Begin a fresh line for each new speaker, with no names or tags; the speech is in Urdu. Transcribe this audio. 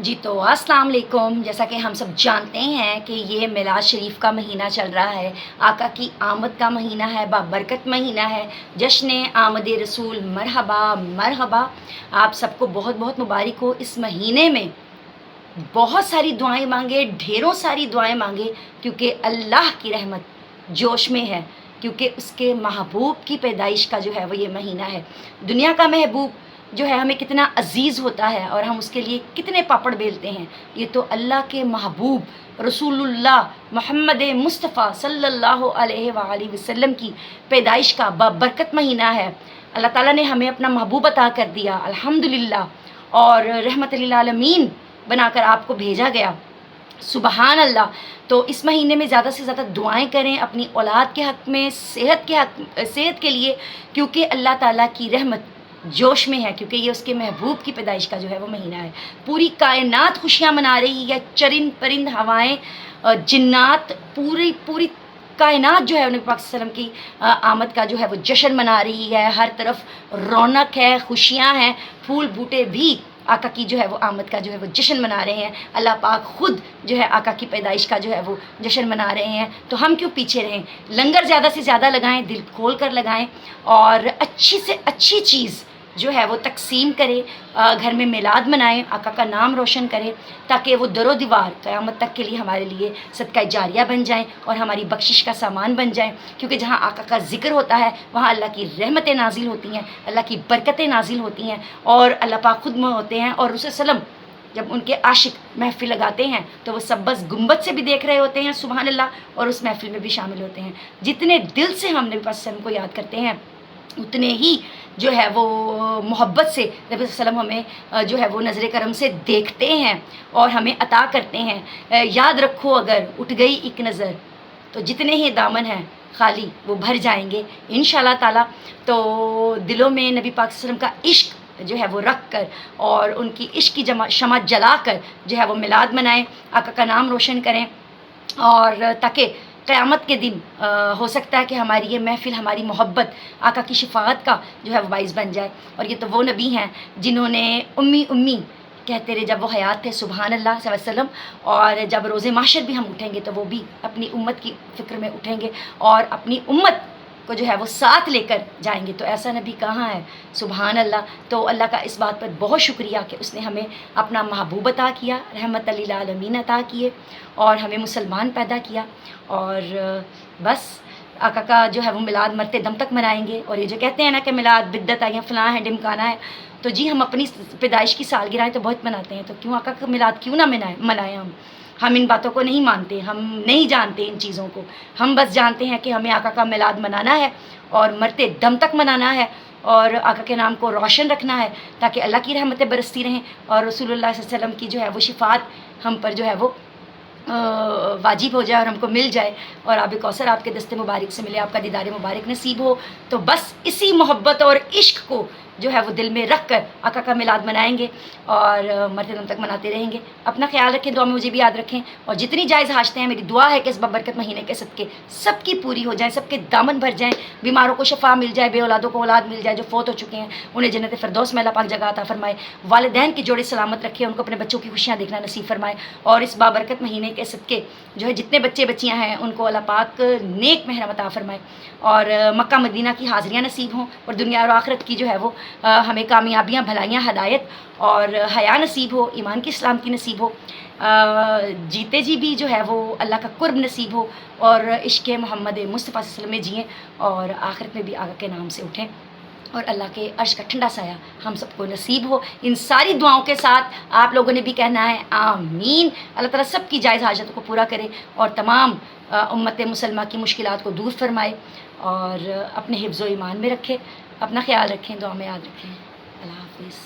جی تو السلام علیکم۔ جیسا کہ ہم سب جانتے ہیں کہ یہ میلاد شریف کا مہینہ چل رہا ہے، آقا کی آمد کا مہینہ ہے، بابرکت مہینہ ہے، جشن آمد رسول، مرحبا مرحبا۔ آپ سب کو بہت بہت مبارک ہو۔ اس مہینے میں بہت ساری دعائیں مانگے، ڈھیروں ساری دعائیں مانگے، کیونکہ اللہ کی رحمت جوش میں ہے، کیونکہ اس کے محبوب کی پیدائش کا جو ہے وہ یہ مہینہ ہے۔ دنیا کا محبوب جو ہے ہمیں کتنا عزیز ہوتا ہے اور ہم اس کے لیے کتنے پاپڑ بیلتے ہیں، یہ تو اللہ کے محبوب رسول اللہ محمد مصطفیٰ صلی اللہ علیہ وآلہ وسلم کی پیدائش کا بابرکت مہینہ ہے۔ اللہ تعالیٰ نے ہمیں اپنا محبوب عطا کر دیا الحمدللہ، اور رحمت للعالمین بنا کر آپ کو بھیجا گیا، سبحان اللہ۔ تو اس مہینے میں زیادہ سے زیادہ دعائیں کریں اپنی اولاد کے حق میں، صحت کے لیے، کیونکہ اللہ تعالیٰ کی رحمت جوش میں ہے، کیونکہ یہ اس کے محبوب کی پیدائش کا جو ہے وہ مہینہ ہے۔ پوری کائنات خوشیاں منا رہی ہے، چرند پرند ہوائیں، جنات، پوری کائنات جو ہے نبی پاک صلی اللہ علیہ وسلم کی آمد کا جو ہے وہ جشن منا رہی ہے۔ ہر طرف رونق ہے، خوشیاں ہیں، پھول بوٹے بھی آقا کی جو ہے وہ آمد کا جو ہے وہ جشن منا رہے ہیں۔ اللہ پاک خود جو ہے آقا کی پیدائش کا جو ہے وہ جشن منا رہے ہیں، تو ہم کیوں پیچھے رہیں؟ لنگر زیادہ سے زیادہ لگائیں، دل کھول کر لگائیں، اور اچھی سے اچھی چیز جو ہے وہ تقسیم کرے، گھر میں میلاد منائیں، آقا کا نام روشن کریں، تاکہ وہ در و دیوار قیامت تک کے لیے ہمارے لیے صدقہ جاریہ بن جائیں اور ہماری بخشش کا سامان بن جائیں، کیونکہ جہاں آقا کا ذکر ہوتا ہے وہاں اللہ کی رحمتیں نازل ہوتی ہیں، اللہ کی برکتیں نازل ہوتی ہیں، اور اللہ پاک خود میں ہوتے ہیں، اور رسول وسلم جب ان کے عاشق محفل لگاتے ہیں تو وہ سب بس گنبد سے بھی دیکھ رہے ہوتے ہیں، سبحان اللہ، اور اس محفل میں بھی شامل ہوتے ہیں۔ جتنے دل سے ہم نبی پاک صلی اللہ علیہ وسلم کو یاد کرتے ہیں، اتنے ہی جو ہے وہ محبت سے نبی صلی اللہ علیہ وسلم ہمیں جو ہے وہ نظر کرم سے دیکھتے ہیں اور ہمیں عطا کرتے ہیں۔ یاد رکھو اگر اٹھ گئی ایک نظر تو جتنے ہی دامن ہیں خالی وہ بھر جائیں گے انشاءاللہ تعالیٰ۔ تو دلوں میں نبی پاک صلی اللہ علیہ وسلم کا عشق جو ہے وہ رکھ کر اور ان کی عشق کی شمع جلا کر جو ہے وہ میلاد منائیں، آقا کا نام روشن کریں، اور تاکہ قیامت کے دن ہو سکتا ہے کہ ہماری یہ محفل، ہماری محبت آقا کی شفاعت کا جو ہے وہ باعث بن جائے۔ اور یہ تو وہ نبی ہیں جنہوں نے امی امی کہتے رہے جب وہ حیات تھے، سبحان اللہ صلی اللہ علیہ وسلم، اور جب روز محشر بھی ہم اٹھیں گے تو وہ بھی اپنی امت کی فکر میں اٹھیں گے اور اپنی امت کو جو ہے وہ ساتھ لے کر جائیں گے۔ تو ایسا نبی کہاں ہے، سبحان اللہ۔ تو اللہ کا اس بات پر بہت شکریہ کہ اس نے ہمیں اپنا محبوب عطا کیا، رحمت للعالمین عطا کیے، اور ہمیں مسلمان پیدا کیا، اور بس آقا کا جو ہے وہ میلاد مرتے دم تک منائیں گے۔ اور یہ جو کہتے ہیں نا کہ میلاد بدعت ہے یا فلاں ہے ڈمکانا ہے، تو جی ہم اپنی پیدائش کی سالگرہیں تو بہت مناتے ہیں، تو کیوں آقا کا میلاد کیوں نہ منائیں ہم ان باتوں کو نہیں مانتے، ہم نہیں جانتے ان چیزوں کو، ہم بس جانتے ہیں کہ ہمیں آقا کا میلاد منانا ہے اور مرتے دم تک منانا ہے، اور آقا کے نام کو روشن رکھنا ہے، تاکہ اللہ کی رحمتیں برستی رہیں اور رسول اللہ صلی اللہ علیہ وسلم کی جو ہے وہ شفاعت ہم پر جو ہے وہ واجب ہو جائے اور ہم کو مل جائے، اور آب کوثر آپ کے دست مبارک سے ملے، آپ کا دیدار مبارک نصیب ہو۔ تو بس اسی محبت اور عشق کو جو ہے وہ دل میں رکھ کر آقا کا میلاد منائیں گے اور مرتے دم تک مناتے رہیں گے۔ اپنا خیال رکھیں، دعا میں مجھے بھی یاد رکھیں، اور جتنی جائز حاجتیں ہیں میری دعا ہے کہ اس بابرکت مہینے کے صدقے سب کی پوری ہو جائیں، سب کے دامن بھر جائیں، بیماروں کو شفا مل جائے، بے اولادوں کو اولاد مل جائے، جو فوت ہو چکے ہیں انہیں جنت فردوس میں اللہ پاک جگہ عطا فرمائے، والدین کے جوڑے سلامت رکھے، ان کو اپنے بچوں کی خوشیاں دیکھنا نصیب فرمائے، اور اس بابرکت مہینے کے صدقے جو ہے جتنے بچے بچیاں ہیں ان کو اللہ پاک نیک محرم عطا فرمائے، اور مکہ مدینہ کی حاضریاں نصیب ہوں، اور دنیا اور آخرت کی جو ہے وہ ہمیں کامیابیاں، بھلائیاں، ہدایت اور حیا نصیب ہو، ایمان کی اسلام کی نصیب ہو، جیتے جی بھی جو ہے وہ اللہ کا قرب نصیب ہو، اور عشق محمد مصطفیٰ صلی اللہ علیہ وسلم میں جئیں، اور آخرت میں بھی آقا کے نام سے اٹھیں، اور اللہ کے عرش کا ٹھنڈا سایہ ہم سب کو نصیب ہو۔ ان ساری دعاؤں کے ساتھ آپ لوگوں نے بھی کہنا ہے آمین۔ اللہ تعالیٰ سب کی جائز حاجتوں کو پورا کرے اور تمام امت مسلمہ کی مشکلات کو دور فرمائے، اور اپنے حفظ و ایمان میں رکھے۔ اپنا خیال رکھیں، دعا میں یاد رکھیں۔ اللہ حافظ۔